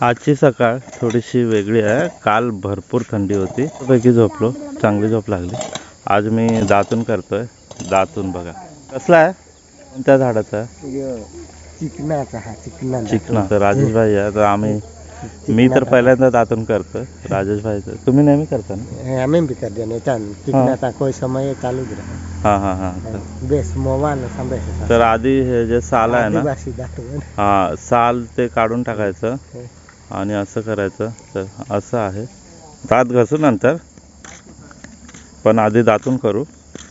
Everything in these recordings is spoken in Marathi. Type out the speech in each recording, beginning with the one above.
आजची सकाळ थोडीशी वेगळी आहे। काल भरपूर थंडी होती, पैकी झोपलो, चांगली झोप लागली। आज मी दातून करतोय। दातून बघा कसला आहे, कोणत्या झाडाचा आहे? चिकनाचा हा चिकना चिकना। तर राजेश भाई आहे, तर मी तर पहिल्यांदा दातून करतोय। राजेश भाई तुम्ही नेहमी करता ना? आम्ही भी करते नाही चालू चिकनाचा कोई समय चालू रहा। हां हां हां। बेस मोबाईल सांभाळायचं। तर आधी हे जे साल आहे ना, आदिवासी दातून हां साल ते काढून टाकायचं आणि असं करायचं। तर असं आहे, दात घासू नंतर, पण आधी दातून करू।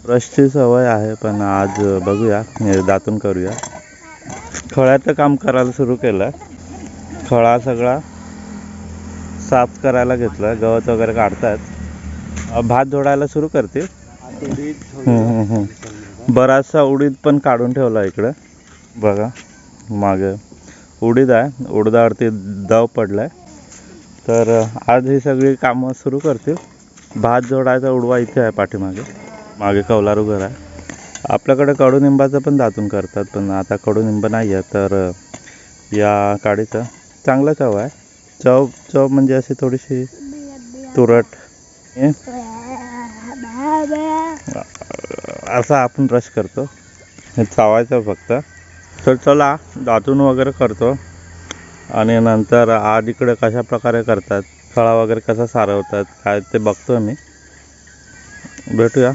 ब्रशची सवय आहे, पण आज बघूया दातून करूया। खळ्याचं काम करायला सुरू केलं। खळा सगळा साफ करायला घेतला, गवत वगैरे काढतात। भात जोडायला सुरू करते। बराचसा उडीद पण काढून ठेवला इकडे बघा, मागे उडीद आहे, उडदावरती दव पडलाय। तर आज ही सगळी कामं सुरू करतील। भात जोडायचा उडवा इथे आहे पाठीमागे, मागे कौलारू घर आहे। आपल्याकडे कडुनिंबाचं पण दातून करतात, पण आता कडुनिंब नाही आहे। तर या काडीचं चांगलं चव आहे। चव म्हणजे अशी थोडीशी तुरट, असा आपण रस करतो, हे चावायचं फक्त। तर चला दातून वगैरे करतो आणि नंतर आज इकडे कशा प्रकारे करतात, खळा वगैरे कसा सारवतात काय ते बघतो मी। भेटूया।